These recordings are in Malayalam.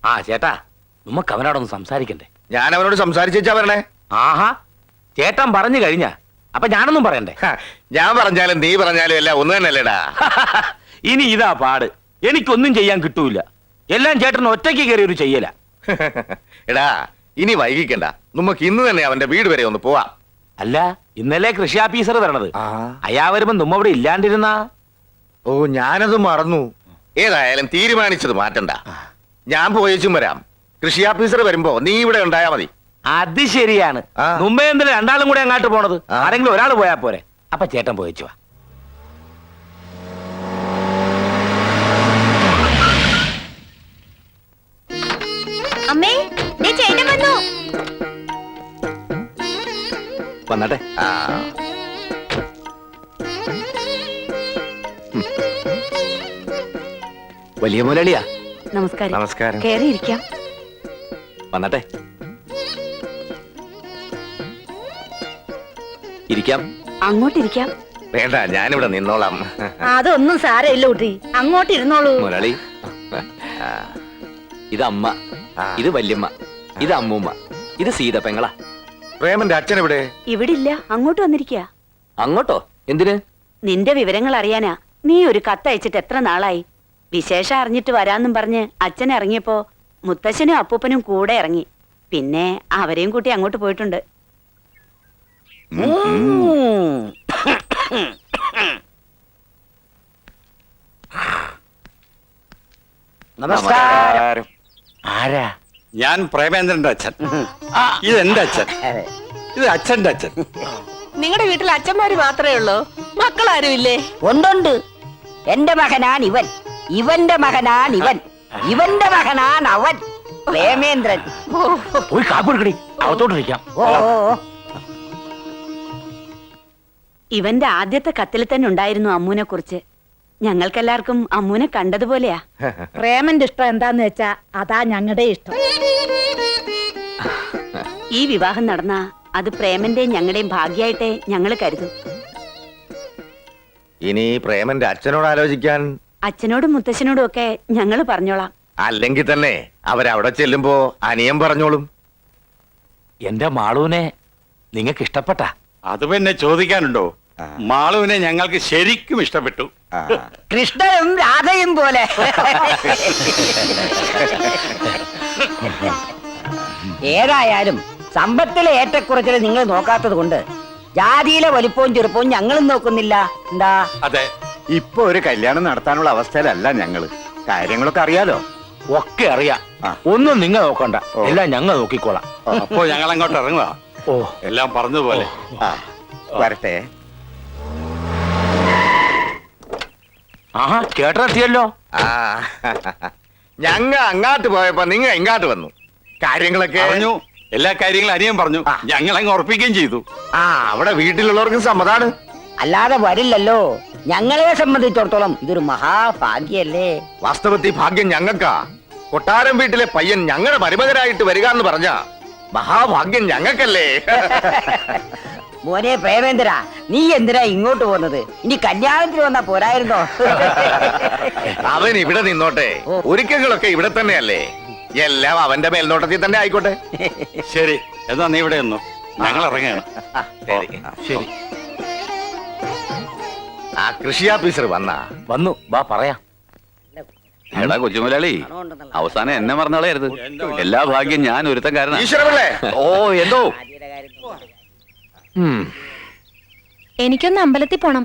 ആ ചേട്ടാ, നമുക്ക് അവനോടൊന്ന് സംസാരിക്കണ്ടേ? ഞാൻ അവനോട് സംസാരിച്ചാ വരണേ. ആഹാ, ചേട്ടൻ പറഞ്ഞു കഴിഞ്ഞ അപ്പൊ ഞാനൊന്നും പറയണ്ടേ? ഞാൻ പറഞ്ഞാലും നീ പറഞ്ഞാലും എല്ലാം ഒന്ന് തന്നെയല്ലേടാ. ഇനി ഇതാ പാട്, എനിക്കൊന്നും ചെയ്യാൻ കിട്ടൂല. എല്ലാം ചേട്ടൻ ഒറ്റയ്ക്ക് കയറി ഒരു ചെയ്യല. എടാ, ഇനി വൈകിക്കണ്ട, നമുക്ക് ഇന്ന് തന്നെ അവന്റെ വീട് വരെ ഒന്ന് പോവാം. അല്ല, ഇന്നലെ കൃഷി ഓഫീസർ വരണത്. അയാ വരുമ്പോ നമ്മ ഇവിടെ ഇല്ലാണ്ടിരുന്ന. ഓ, ഞാനത് മറന്നു. ഏതായാലും തീരുമാനിച്ചത് മാറ്റണ്ട. ഞാൻ പോയേച്ചും വരാം. കൃഷി ഓഫീസർ വരുമ്പോ നീ ഇവിടെ ഉണ്ടായാ മതി. അത് ശരിയാണ്. മുമ്പേ എന്തിനാ രണ്ടാളും കൂടെ അങ്ങോട്ട് പോണത്? ആരെങ്കിലും ഒരാൾ പോയാ പോരെ. അപ്പൊ ചേട്ടൻ പോയിച്ചു വാ. അമ്മേ, ചേട്ടൻ വന്നു. വന്നട്ടെ. വലിയ മുരളിയാ. നമസ്കാരം. നമസ്കാരം. കേറിയിരിക്കാം. വന്നട്ടെ. ഇരിക്കാം. അങ്ങോട്ടിരിക്കാം. വേണ്ട, ഞാനിവിടെ നിന്നോളാം. അതൊന്നും സാരമില്ല കുട്ടി, അങ്ങോട്ട് ഇരുന്നോളൂ. മുരളി, ഇത് അമ്മ, ഇത് വല്യമ്മ, ഇത് അമ്മൂമ്മ, ഇത് സീതപ്പെങ്ങളാ. പ്രേമന്റെ അച്ഛൻ എവിടെ? ഇവിടെ ഇല്ല, അങ്ങോട്ട് വന്നിരിക്കുക. അങ്ങോട്ടോ? എന്തിന്? നിന്റെ വിവരങ്ങൾ അറിയാനാ. നീ ഒരു കത്തയച്ചിട്ട് എത്ര നാളായി? വിശേഷം അറിഞ്ഞിട്ട് വരാന്നും പറഞ്ഞ് അച്ഛൻ ഇറങ്ങിയപ്പോ മുത്തശ്ശനും അപ്പൂപ്പനും കൂടെ ഇറങ്ങി. പിന്നെ അവരെയും കൂട്ടി അങ്ങോട്ട് പോയിട്ടുണ്ട്. നമസ്കാരം. ആരാ? ഞാൻ പ്രേമേന്ദ്രന്റെ അച്ഛൻ. ഇതെന്റെ അച്ഛൻ, ഇത് അച്ഛന്റെ അച്ഛൻ. നിങ്ങളുടെ വീട്ടിൽ അച്ഛന്മാര് മാത്രമേ ഉള്ളൂ? മക്കളാരും ഇല്ലേ? ഒന്നുണ്ട്. എന്റെ മകനാണ് ഇവൻ, ഇവന്റെ മകനാണ് ഇവൻ, ഇവന്റെ മകനാണ് അവൻ. പ്രേമേന്ദ്രൻ. പോയി കാക്കുടുക്കടി, അകത്തോട്ടിരിക്കാം. ഇവന്റെ ആദ്യത്തെ കത്തിൽ തന്നെ ഉണ്ടായിരുന്നു അമ്മൂനെ കുറിച്ച്. ഞങ്ങൾക്കെല്ലാവർക്കും അമ്മൂനെ കണ്ടതുപോലെയാ. പ്രേമന്റെ ഇഷ്ടം എന്താന്ന് വെച്ചാ അതാ ഞങ്ങളുടെ ഇഷ്ടം. ഈ വിവാഹം നടന്ന അത് പ്രേമന്റെയും ഞങ്ങളുടെയും ഭാഗ്യായിട്ടേ ഞങ്ങൾ കരുതും. ഇനി പ്രേമന്റെ അച്ഛനോട് ആലോചിക്കാൻ അച്ഛനോടും മുത്തശ്ശനോടും ഒക്കെ ഞങ്ങൾ പറഞ്ഞോളാം. അല്ലെങ്കിൽ തന്നെ അവരവിടെ ചെല്ലുമ്പോ അനിയൻ പറഞ്ഞോളും. എന്റെ മാളൂനെ നിങ്ങൾക്ക് ഇഷ്ടപ്പെട്ട? അത് പിന്നെ ചോദിക്കാനുണ്ടോ? മാളുവിനെ ഞങ്ങൾക്ക് ശരിക്കും ഇഷ്ടപ്പെട്ടു. കൃഷ്ണനും രാധയും പോലെ. ഏതായാലും സമ്പത്തിലെ ഏറ്റക്കുറച്ചിൽ നിങ്ങൾ നോക്കാത്തത് കൊണ്ട് ജാതിയിലെ വലിപ്പവും ചെറുപ്പവും ഞങ്ങളും നോക്കുന്നില്ല. എന്താ? അതെ, ഇപ്പൊ ഒരു കല്യാണം നടത്താനുള്ള അവസ്ഥയിലല്ല ഞങ്ങള്. കാര്യങ്ങളൊക്കെ അറിയാലോ. ഒക്കെ അറിയാം. ഒന്നും നിങ്ങൾ നോക്കണ്ട, എല്ലാം ഞങ്ങൾ നോക്കിക്കോളാം. അപ്പോ ഞങ്ങൾ അങ്ങോട്ട് ഇറങ്ങുക. ഓ, എല്ലാം പറഞ്ഞതുപോലെ. വരട്ടെ. ആഹാ, കേട്ടെത്തിയല്ലോ. ഞങ്ങ അങ്ങാട്ട് പോയപ്പോ നിങ്ങ ഇങ്ങാട്ട് വന്നു. കാര്യങ്ങളൊക്കെ പറഞ്ഞു, എല്ലാ കാര്യങ്ങളും അനിയൻ പറഞ്ഞു. ഞങ്ങൾ അങ്ങ് ഉറപ്പിക്കുകയും ചെയ്തു. അവിടെ വീട്ടിലുള്ളവർക്കും സമ്മതാണ്. അല്ലാതെ വരില്ലല്ലോ. ഞങ്ങളെ സംബന്ധിച്ചിടത്തോളം ഇതൊരു മഹാഭാഗ്യല്ലേ. വാസ്തവത്തിൽ ഭാഗ്യം ഞങ്ങൾക്കാ. കൊട്ടാരം വീട്ടിലെ പയ്യൻ ഞങ്ങളുടെ മരുമകനായിട്ട് വരിക എന്ന് പറഞ്ഞ മഹാഭാഗ്യം ഞങ്ങൾക്കല്ലേ. മോനെ പ്രേമേന്ദ്ര, നീ എന്തിനാ ഇങ്ങോട്ട് പോകുന്നത്? ഇനി കല്യാണത്തിന് വന്നാ പോരായിരുന്നോ? അവൻ ഇവിടെ നിന്നോട്ടെ, ഒരുക്കങ്ങളൊക്കെ ഇവിടെ തന്നെയല്ലേ. എല്ലാം അവന്റെ മേൽനോട്ടത്തിൽ തന്നെ ആയിക്കോട്ടെ. ശരി, എന്നാ നീ ഇവിടെ ഒന്നു, ഞങ്ങൾ ഇറങ്ങുകയാണ്. ശരി. ആ കൃഷി ഓഫീസർ വന്നു. വാ പറയാം. എടാ കൊച്ചുമുലാളി, അവസാനം എന്നെ മറന്നാളായിരുന്നു. എല്ലാ ഭാഗ്യം ഞാൻ ഒരുത്തൻകാരനാ. ഈശ്വരപിള്ളേ. ഓ, എന്തോ? എനിക്കൊന്ന് അമ്പലത്തിൽ പോണം.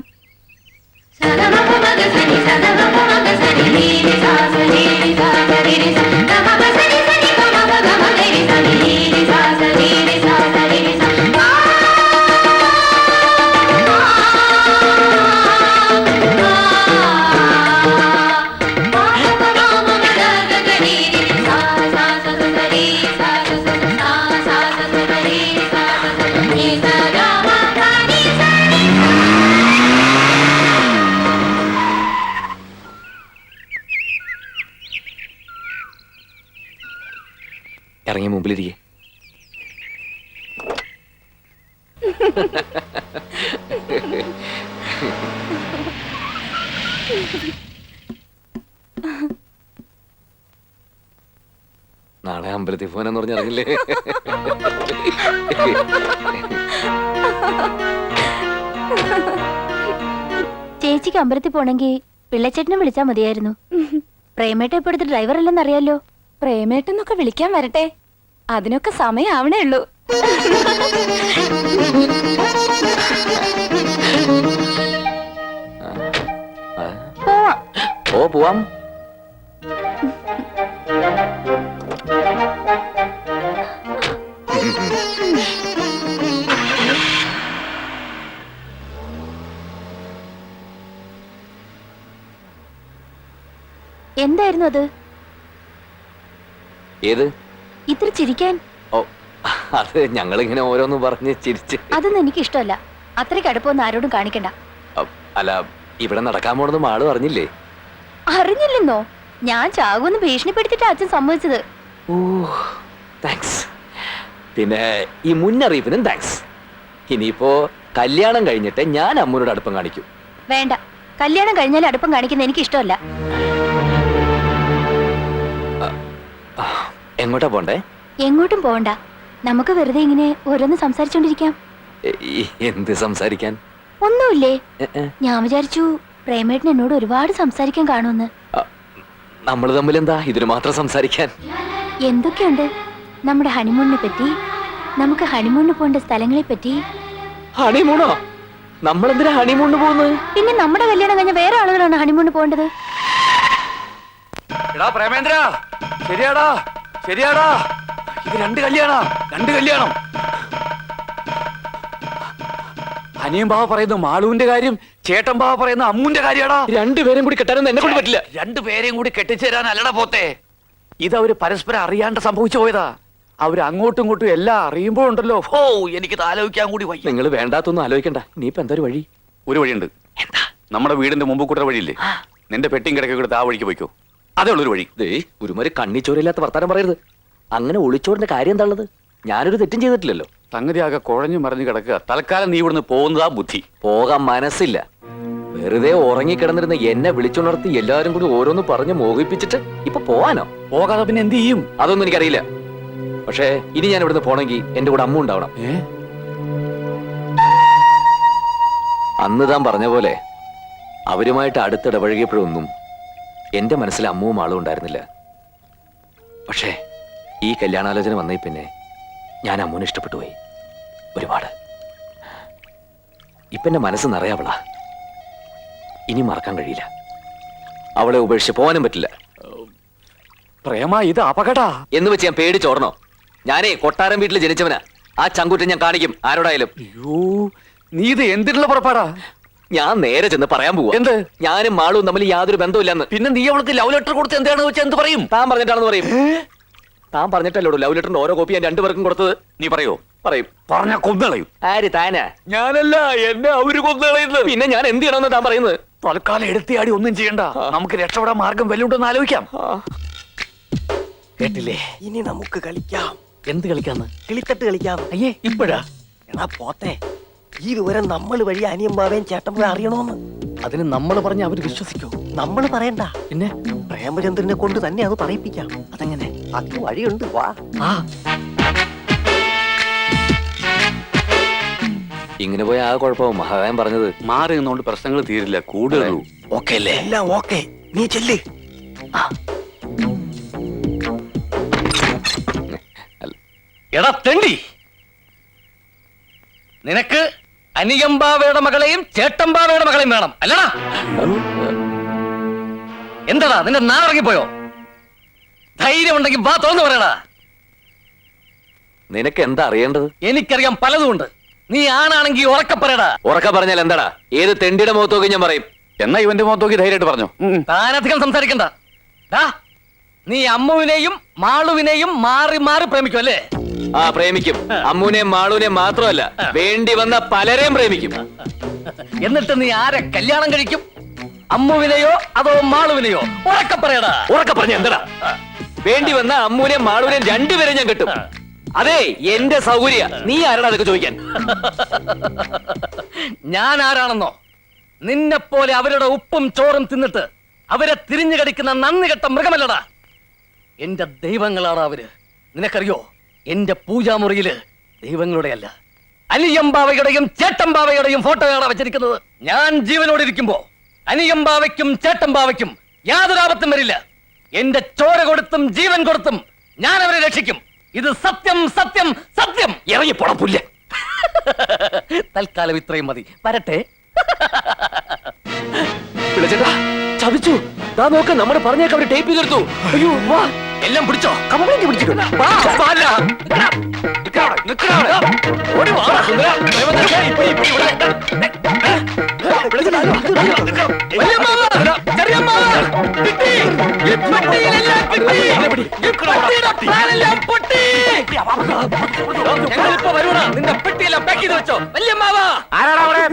ഇറങ്ങി മുമ്പിലിരിക്കേ. നാളെ അമ്പലത്തിൽ പോകാനെന്ന് പറഞ്ഞിറങ്ങില്ലേ? ചേച്ചിക്ക് അമ്പലത്തിൽ പോണെങ്കിൽ പിള്ളച്ചേട്ടനെ വിളിച്ചാ മതിയായിരുന്നു. പ്രേമേട്ട ഇപ്പോഴത്തെ ഡ്രൈവർ അല്ലെന്ന് അറിയാലോ. പ്രേമേട്ടെന്നൊക്കെ വിളിക്കാൻ വരട്ടെ, അതിനൊക്കെ സമയാവണേ ഉള്ളൂ. പോവാം. എന്തായിരുന്നു അത്? ഏത്? ഇത്ര ചിരിക്കാൻ? ഓ, അത് ഞങ്ങളിങ്ങനെ ഓരോന്ന് പറഞ്ഞ് ചിരിച്ച്. അതൊന്നും എനിക്ക് ഇഷ്ടമല്ല. അത്രയ്ക്ക് അടുപ്പൊന്നും ആരോടും കാണിക്കണ്ട. അല്ല, ഇവിടെ നടക്കാൻ പോണെന്ന് ആള് അറിഞ്ഞില്ലേ? അറിഞ്ഞില്ലെന്നോ? ഞാൻ ചാകുമെന്ന് ഭീഷണിപ്പെടുത്തിട്ട് അച്ഛൻ സമ്മതിച്ചത്. ഓ, താങ്ക്സ്. പിന്നെ ഈ മുന്നറിയിപ്പിനും താങ്ക്സ്. ഇനിയിപ്പോ കല്യാണം കഴിഞ്ഞിട്ട് ഞാൻ അമ്മൂനോട് അടുപ്പം കാണിക്കും. വേണ്ട, കല്യാണം കഴിഞ്ഞാൽ അടുപ്പം കാണിക്കുന്ന എനിക്ക് ഇഷ്ടമല്ല. എങ്ങോട്ടാ പോണ്ടേ? എങ്ങോട്ടും പോകണ്ട. നമുക്ക് വെറുതെ ഇങ്ങനെ ഓരോന്ന് സംസാരിച്ചോണ്ടിരിക്കാം. എന്ത് സംസാരിക്കാൻ? ഒന്നുമില്ലേ. ഞാൻ വിചാരിച്ചു പ്രേമേട്ടൻ എന്നോട് ഒരുപാട് സംസാരിക്കാൻ കാണുമെന്ന്. നമ്മൾ തമ്മിൽ എന്താ ഇതിന് മാത്രം സംസാരിക്കാൻ? എന്തൊക്കെയുണ്ട്. നമ്മുടെ ഹണിമൂണിനെ പറ്റി, നമുക്ക് ഹണിമൂണിന് പോകേണ്ട സ്ഥലങ്ങളെ പറ്റി. ഹണിമൂണോ? നമ്മളെന്തിനാ ഹണിമൂണിന് പോകുന്നത്? പിന്നെ നമ്മുടെ കല്യാണം കഴിഞ്ഞ വേറെ ആളുകളാണ് ഹണിമൂണിന് പോകേണ്ടത്. എടാ പ്രേമേന്ദ്ര, ശരിയാടാ ശരിയാടാ, ഇത് രണ്ട് കല്യാണം. അനിയൻ ബാവ പറയുന്നു മാളുവിന്റെ കാര്യം, ചേട്ടൻ ബാവ പറയുന്ന അമ്മുന്റെ കാര്യാടാ. രണ്ടുപേരും കൂടി കെട്ടാനൊന്നും എന്നെ കൊണ്ട് പറ്റില്ല. രണ്ടുപേരെയും കൂടി കെട്ടിച്ചു തരാൻ അല്ലട പോത്തെ. ഇത് അവര് പരസ്പരം അറിയാണ്ട് സംഭവിച്ചു പോയതാ. അവര് അങ്ങോട്ടും ഇങ്ങോട്ടും എല്ലാം അറിയുമ്പോഴുണ്ടല്ലോ, ഓ എനിക്കിത് ആലോചിക്കാൻ കൂടി വയ്യ. നിങ്ങൾ വേണ്ടാത്തൊന്നും ആലോചിക്കണ്ട. നീ ഇപ്പൊ എന്താ ഒരു വഴി? ഒരു വഴിയുണ്ട്. എന്താ? നമ്മുടെ വീടിന്റെ മുമ്പ് കൂട്ടുന്ന വഴിയില്ലേ, നിന്റെ പെട്ടിയും കിടക്കെ കൊടുത്ത് ആ വഴിക്ക് പോയിക്കോ. അതേ ഉള്ളൊരു വഴി. ഒരുമാതിരി കണ്ണിച്ചോരില്ലാത്ത വർത്താനം പറയരുത്. അങ്ങനെ ഒളിച്ചോറിന്റെ കാര്യം എന്താ ഉള്ളത്? ഞാനൊരു തെറ്റും ചെയ്തിട്ടില്ലല്ലോ. സംഗതി ആകെ കുഴഞ്ഞു മറിഞ്ഞു കിടക്കുക. തൽക്കാലം നീ ഇവിടുന്ന് പോകുന്നതാ ബുദ്ധി. പോകാൻ മനസ്സില്ല. വെറുതെ ഉറങ്ങിക്കിടന്നിരുന്ന എന്നെ വിളിച്ചുണർത്തി എല്ലാരും കൂടി ഓരോന്ന് പറഞ്ഞ് മോഹിപ്പിച്ചിട്ട് ഇപ്പൊ പോവാനോ? പോകാതെ പിന്നെ എന്ത് ചെയ്യും? അതൊന്നും എനിക്കറിയില്ല. പക്ഷേ ഇനി ഞാൻ ഇവിടുന്ന് പോണെങ്കിൽ എന്റെ കൂടെ അമ്മ ഉണ്ടാവണം. അന്ന് താൻ പറഞ്ഞ പോലെ അവരുമായിട്ട് അടുത്തിടപഴകിയപ്പോഴൊന്നും എന്റെ മനസ്സിൽ അമ്മുവും ആളും ഉണ്ടായിരുന്നില്ല. പക്ഷേ ഈ കല്യാണാലോചന വന്നേ പിന്നെ ഞാൻ അമ്മുവിനെ ഇഷ്ടപ്പെട്ടു പോയി ഒരുപാട്. ഇപ്പൊ എന്റെ മനസ്സ് നിറയാവളാ. ഇനി മറക്കാൻ കഴിയില്ല. അവളെ ഉപേക്ഷിച്ച് പോകാനും പറ്റില്ല. പ്രേമ, ഇത് അപകടാ. എന്ന് വെച്ച് ഞാൻ പേടിച്ചോടണോ? ഞാനേ കൊട്ടാരം വീട്ടിൽ ജനിച്ചവനാ. ആ ചങ്കൂറ്റം ഞാൻ കാണിക്കും ആരോടായാലും. അയ്യോ, നീ ഇത് എന്തിനുള്ള പുറപ്പാടാ? ഞാൻ നേരെ ചെന്ന് പറയാൻ പോവാ. എന്ത്? ഞാനും മാളും തമ്മിൽ യാതൊരു ബന്ധമില്ലെന്ന്. പിന്നെ നീ അവൾക്ക് ലവ് ലെറ്റർ കൊടുത്ത് എന്താണെന്ന് വെച്ചാൽ എന്ത് പറയും? താൻ പറഞ്ഞിട്ടാണെന്ന് പറയും. താൻ പറഞ്ഞിട്ടല്ലോ ലവ് ലെറ്ററിന്റെ ഓരോ കോപ്പി ഞാൻ രണ്ടുപേർക്കും കൊടുത്തത്. നീ പറയോ? പറയും. പറഞ്ഞ കൊന്നുകളയും. ആര്? താനാ? ഞാനല്ല, എന്നെ അവര് കൊന്നുകളയുന്നത്. പിന്നെ ഞാൻ എന്ത് ചെയ്യണമെന്ന് താൻ പറയുന്നത്? തൽക്കാലം എടുത്തിയാടി ഒന്നും ചെയ്യണ്ട. നമുക്ക് രക്ഷപ്പെടാൻ മാർഗം വല്ലുണ്ടെന്ന് ആലോചിക്കാം. കേട്ടില്ലേ? ഇനി നമുക്ക് കളിക്കാം. എന്ത് കളിക്കാന്ന്? കിളിത്തട്ട് കളിക്കാം. അയ്യേ, ഇപ്പോഴാ? എടാ പോത്തെ, ഈ വിവരം നമ്മൾ വഴി അനിയമ്പാവേം ചേട്ടൻ അറിയണോന്ന്. അതിന് നമ്മൾ പറഞ്ഞ അവര് വിശ്വസിക്കോ? നമ്മൾ പറയണ്ട, പിന്നെ പ്രേമചന്ദ്രനെ കൊണ്ട് തന്നെ അത് പറയിപ്പിക്കാം. അതെങ്ങനെ? അത് വഴിയുണ്ട്, വാ. ഇങ്ങനെ പോയ ആ കുഴപ്പവും മഹാകായം പറഞ്ഞത്. മാറി നിന്നുകൊണ്ട് പ്രശ്നങ്ങൾ തീരില്ല, കൂടുതലൂ. ഓക്കെ അല്ലേ? എല്ലാം ഓക്കെ, നീ ചെല്ല്. എടാ തെണ്ടി, നിനക്ക് അനിയമ്പാവയുടെ മകളെയും ചേട്ടമ്പാവയുടെ മകളെയും വേണം അല്ലടാ? എന്താടാ നിന്റെ നാറങ്ങിപ്പോയോ? ധൈര്യം ഉണ്ടെങ്കിൽ വാ തുറന്നു പറയടാ. നിനക്ക് എന്താ അറിയേണ്ടത്? എനിക്കറിയാം പലതുമുണ്ട്. നീ ആണാണെങ്കിൽ ഉറക്കെ പറയടാ. ഉറക്ക പറഞ്ഞാൽ എന്താടാ? ഏത് തെണ്ടിയുടെ മുഖത്ത് നോക്കി ഞാൻ പറയും. എന്നാ ഇവന്റെ മുഖത്ത് നോക്കി ധൈര്യമായിട്ട് പറഞ്ഞോ. താനധികം സംസാരിക്കണ്ട. നീ അമ്മുവിനെയും മാളുവിനെയും മാറി മാറി പ്രേമിക്കും അല്ലേ? ആ, പ്രേമിക്കും. അമ്മുവിനെയും മാളുവിനെയും മാത്രമല്ല, വേണ്ടി വന്ന പലരെയും പ്രേമിക്കും. എന്നിട്ട് നീ ആരെ കല്യാണം കഴിക്കും? അമ്മുവിനെയോ അതോ മാളുവിനെയോ? ഉറക്കെ പറയടാ. ഉറക്ക പറഞ്ഞ എന്താടാ? വേണ്ടി വന്ന അമ്മുവിനെയും മാളുവിനെയും രണ്ടുപേരും ഞാൻ കിട്ടും. അതെ, എന്റെ സൗകര്യ. നീ ആരാടാ അതൊക്കെ ചോദിക്കാൻ? ഞാൻ ആരാണെന്നോ? നിന്നെ പോലെ അവരുടെ ഉപ്പും ചോറും തിന്നിട്ട് അവരെ തിരിഞ്ഞു കടിക്കുന്ന നന്ദി കെട്ട മൃഗമല്ലടാ. എന്റെ ദൈവങ്ങളാണ് അവര്. നിനക്കറിയോ, എന്റെ പൂജാമുറിയില് ദൈവങ്ങളുടെ അല്ല, അനിയമ്പാവയുടെയും ചേട്ടമ്പാവയുടെയും ഫോട്ടോയാണ് വെച്ചിരിക്കുന്നത്. ഞാൻ ജീവനോടെ ഇരിക്കുമ്പോ അനിയമ്പാവയ്ക്കും ചേട്ടമ്പാവയ്ക്കും യാതൊരു ആപത്തും വരില്ല. എന്റെ ചോര കൊടുത്തും ജീവൻ കൊടുത്തും ഞാൻ അവരെ രക്ഷിക്കും. ഇത് സത്യം, സത്യം, സത്യം. ഇറങ്ങി പൊളപ്പില്ല. തൽക്കാലം ഇത്രയും മതി. വരട്ടെ. പിള്ളച്ചേട്ടാ ചതിച്ചു. ദാ നോക്ക്, നമ്മുടെ പറഞ്ഞേക്ക് അവര് ടേപ്പ് ചെയ്തെടുത്തു. അയ്യോ വാ, എല്ലാം പിടിച്ചോ? കംപ്ലൈന്റ് പിടിച്ചിട്ടുണ്ട്. വാ, വാല. നിക്കടാ, നിക്കടാ. ഓടി വാ, സുന്ദരാ. പ്രേമദാസേ, ഇപ്പിടി, ഇപ്പിടി, ഇവിടെ. വല്യമ്മാവ, ചെറിയമ്മാവ, കിട്ടി. ഈ പെട്ടിയിലെല്ലാം കിട്ടി. ഈ പെട്ടിയുടെ പ്ലാനെല്ലാം പൊട്ടി. ഞങ്ങളിപ്പോ വരുവാ. നിന്റെ പെട്ടിയെല്ലാം പാക്ക് ചെയ്ത് വെച്ചോ. വല്യമ്മാവ. ആരാടാ അവിടെ?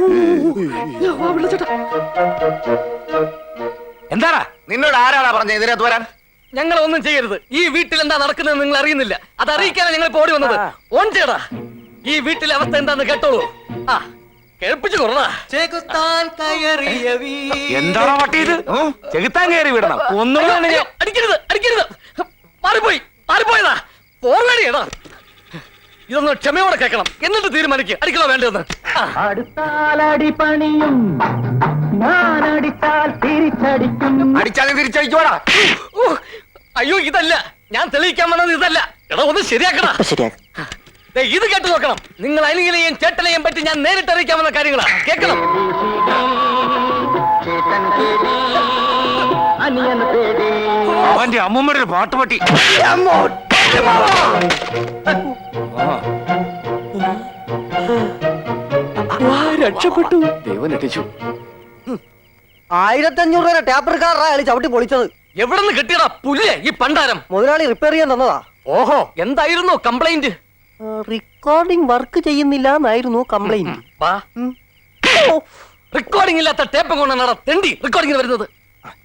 എന്താടാ? നിന്നോട് ആരാടാ പറഞ്ഞ ഇതിനകത്ത് വരാൻ? ഞങ്ങൾ ഒന്നും ചെയ്യരുത്. ഈ വീട്ടിൽ എന്താ നടക്കുന്നത് നിങ്ങൾ അറിയുന്നില്ല. അത് അറിയിക്കാനാണ് ഞങ്ങൾ ഇപ്പോ ഓടി വന്നത്. ഓൺ ചെയ്യടാ. ഈ വീട്ടിലെ അവസ്ഥ എന്താന്ന് കേട്ടോളൂ. ആ, കേൾപ്പിച്ചു കൊറടാ. എന്താണോ പട്ടിയത്? ചെകുത്താൻ കയറി വിടണം. ഒന്നും അടിക്കരുത്, അടിക്കരുത്. മാറിപ്പോയി, മാറിപ്പോയതാ. പോവേടിയടാ. ഇതൊന്ന് ക്ഷമയോടെ കേൾക്കണം, എന്നിട്ട് തീരുമാനിക്കുക അടിക്കണോ വേണ്ടതെന്ന്. അടിച്ചാലും തിരിച്ചടിക്കോടാ. അയ്യോ, ഇതല്ല ഞാൻ തെളിയിക്കാൻ വന്നത്. ഇതല്ല. എടാ, ഒന്ന് ശരിയാക്കടാ. ശരിയാ. ദേ, ഇത് കേട്ടു നോക്കണം. നിങ്ങൾ അനിയനെയും ചേട്ടനെയും പറ്റി ഞാൻ നേരിട്ട് അറിയിക്കാവുന്ന കാര്യങ്ങളാ. കേൾക്കണം. അവന്റെ അമ്മൂമ്മയുടെ ഒരു പാട്ടുപട്ടി. രക്ഷപ്പെട്ടു. ദൈവം രക്ഷിച്ചു. 1500 രൂപ ടാപ്പർ കാറാ അയാൾ ചവിട്ടി പൊളിച്ചത്. എവിടെ നിന്ന് കിട്ടിയടാ പുല്ലേ ഈ പണ്ടാരം? മുതലാളി റിപ്പയർ ചെയ്യാൻ തന്നതാ. ഓഹോ, എന്തായിരുന്നു കംപ്ലൈന്റ്? റെക്കോർഡിംഗ് വർക്ക് ചെയ്യുന്നില്ല എന്നായിരുന്നു കംപ്ലൈന്റ്. റെക്കോർഡിംഗ് ഇല്ലാത്ത ടേപ്പ് കൊണ്ടാണ് തെണ്ടി റെക്കോർഡിംഗിന് വരുന്നത്.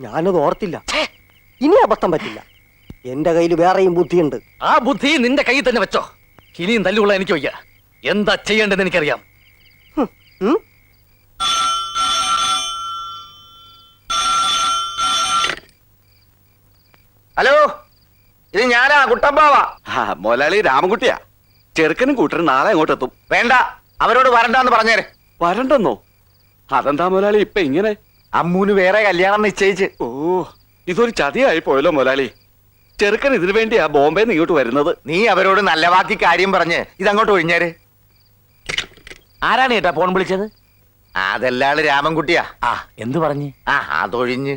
ഞാനത് ഓർത്തില്ല. ഇനി അബദ്ധം പറ്റില്ല. എന്റെ കയ്യിൽ വേറെയും ബുദ്ധിയുണ്ട്. ആ ബുദ്ധി നിന്റെ കയ്യിൽ തന്നെ വെച്ചോ. ഇനിയും തല്ലുള്ള എനിക്ക് വയ്യ. എന്താ ചെയ്യേണ്ടതെന്ന് എനിക്കറിയാം. ഉം? ഹലോ, ഇത് ഞാനാ കുട്ടമ്പാവാ. മുതലാളി രാമൻകുട്ടിയാ. ചെറുക്കനും കൂട്ടരും നാളെ അങ്ങോട്ട് എത്തും. വേണ്ട, അവരോട് വരണ്ടെന്ന് പറഞ്ഞേരെ. വരണ്ടെന്നോ? അതെന്താ മുതലാളി ഇപ്പൊ ഇങ്ങനെ? അമ്മൂന് വേറെ കല്യാണം നിശ്ചയിച്ച്. ഓ, ഇതൊരു ചതിയായി പോയല്ലോ മുതലാളി. ചെറുക്കൻ ഇതിനു വേണ്ടിയാ ബോംബെന്ന് ഇങ്ങോട്ട് വരുന്നത്. നീ അവരോട് നല്ല വാക്കി കാര്യം പറഞ്ഞ് ഇതങ്ങോട്ട് ഒഴിഞ്ഞേര്. ആരാണ് ഏട്ടാ ഫോൺ വിളിച്ചത്? അതെല്ലാള് രാമൻകുട്ടിയാ. ആ, എന്ത് പറഞ്ഞു? ആ, അതൊഴിഞ്ഞ്.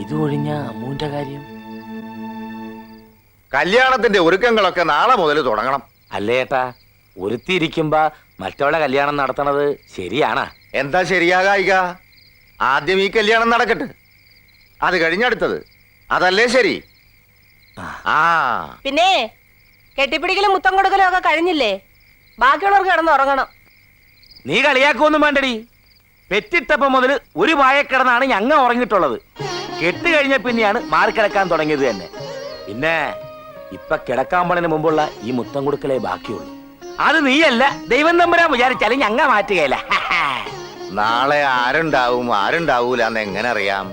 ഇത് ഒഴിഞ്ഞ അമ്മൂന്റെ കാര്യം. കല്യാണത്തിന്റെ ഒരുക്കങ്ങളൊക്കെ നാളെ മുതൽ തുടങ്ങണം. അല്ലേ ഏട്ടാ, ഒരുത്തിയിരിക്കുമ്പോ മറ്റവളെ കല്യാണം നടത്തണത് ശരിയാണാ? എന്താ ശരിയാകായിക? ആദ്യം ഈ കല്യാണം നടക്കട്ടെ, അത് കഴിഞ്ഞടുത്തത്. അതല്ലേ ശരി? ആ, പിന്നെ കെട്ടിപ്പിടിക്കലും മുത്തം കൊടുക്കലും ഒക്കെ കഴിഞ്ഞില്ലേ? ബാക്കിയുള്ളവർക്ക് കിടന്ന് ഉറങ്ങണം. നീ കളിയാക്കൊന്നും വേണ്ടടി. പെറ്റിട്ടപ്പം മുതൽ ഒരു വായക്കിടന്നാണ് ഞങ്ങ ഉറങ്ങിയിട്ടുള്ളത്. കെട്ട് കഴിഞ്ഞ പിന്നെയാണ് മാറിക്കിടക്കാൻ തുടങ്ങിയത് തന്നെ. പിന്നെ ഇപ്പൊ കിടക്കാൻ പോണതിന് മുമ്പുള്ള ഈ മുത്തം കൊടുക്കലേ ബാക്കിയുള്ളൂ. അത് നീയല്ല, ദൈവം തമ്പുരാൻ വിചാരിച്ചാലും ഞങ്ങ മാറ്റുകയല്ല. നാളെ ആരുണ്ടാവും ആരുണ്ടാവൂല എന്ന് എങ്ങനെ അറിയാം?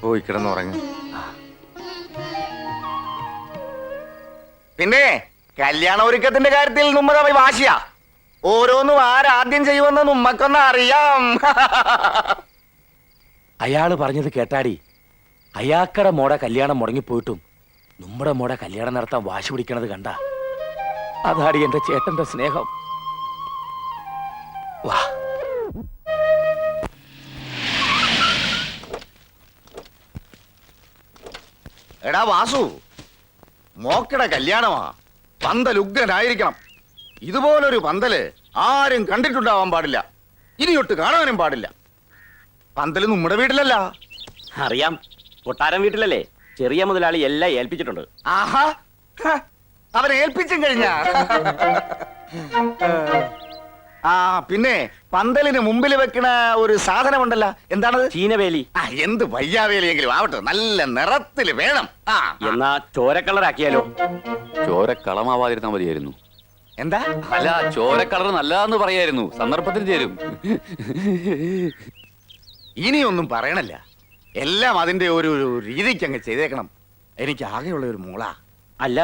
പോയി കിടന്നുറങ്ങി. പിന്നെ കല്യാണ ഒരുക്കത്തിന്റെ കാര്യത്തിൽ നമ്മ തമ്മിൽ വാശിയാ. ഓരോന്നും ആരാദ്യം ചെയ്യുമെന്ന് നമ്മക്കൊന്നും അറിയാം. അയാള് പറഞ്ഞത് കേട്ടാടി. അയാക്കടെ മോടെ കല്യാണം മുടങ്ങിപ്പോയിട്ടും നമ്മുടെ മോടെ കല്യാണം നടത്താൻ വാശി പിടിക്കണത് കണ്ട. അതാടി എന്റെ ചേട്ടന്റെ സ്നേഹം. വാ. എടാ വാസു, മോക്കടെ കല്യാണമാ. പന്തൽ ഉഗ്രനായിരിക്കണം. ഇതുപോലൊരു പന്തല് ആരും കണ്ടിട്ടുണ്ടാവാൻ പാടില്ല, ഇനിയൊട്ട് കാണാനും പാടില്ല. പന്തല് നമ്മുടെ വീട്ടിലല്ല. അറിയാം, കൊട്ടാരം വീട്ടിലല്ലേ. ചെറിയ മുതലാളി എല്ലാം ഏൽപ്പിച്ചിട്ടുണ്ട്. ആഹാ, അവരെ ഏൽപ്പിച്ചും കഴിഞ്ഞ. ആ, പിന്നെ പന്തലിന് മുമ്പിൽ വെക്കണ ഒരു സാധനമുണ്ടല്ലോ, എന്താണത്? ചീനവേലി. ആ, എന്ത് വയ്യാവേലിയെങ്കിലും ആവട്ടെ, നല്ല നിറത്തില് വേണം. ആ, എന്നാ ചോര കളറാക്കിയാലോ? ചോര കളമാവാതിരുന്നാ മതിയായിരുന്നു. എന്താ അല്ല ചോര കളർ നല്ലതാന്ന് പറയായിരുന്നു, സന്ദർഭത്തിൽ ചേരും. ഇനിയൊന്നും പറയണല്ല, എല്ലാം അതിന്റെ ഒരു രീതിക്ക് അങ്ങ് ചെയ്തേക്കണം. എനിക്ക് ആകെയുള്ള ഒരു മോളാ. അല്ല,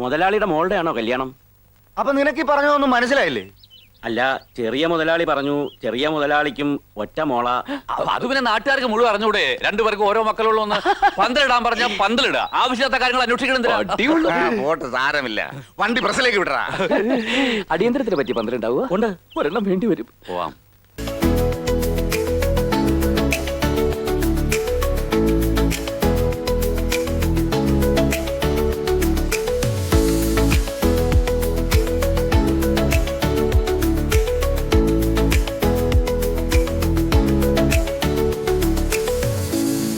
മുതലാളിയുടെ മോളുടെ ആണോ കല്യാണം? അപ്പൊ നിനക്ക് ഈ പറഞ്ഞതൊന്നും മനസ്സിലായില്ലേ? അല്ല, ചെറിയ മുതലാളി പറഞ്ഞു ചെറിയ മുതലാളിക്കും ഒറ്റ മോള. അത് പിന്നെ നാട്ടുകാർക്ക് മുഴുവൻ അറിഞ്ഞൂടെ? രണ്ടുപേർക്ക് ഓരോ മക്കളുള്ള ഒന്ന് പന്തലിടാൻ പറഞ്ഞ പന്തലിടുക, ആവശ്യത്തെ കാര്യങ്ങൾ അന്വേഷിക്കണം. പോട്ട് സാരമില്ല, വണ്ടി പ്രസിലേക്ക് വിടറാ. അടിയന്തരത്തിന് പറ്റി പന്ത്രണ്ടാവുക ഉണ്ട്. ഒരെണ്ണം വേണ്ടി വരും. പോവാം.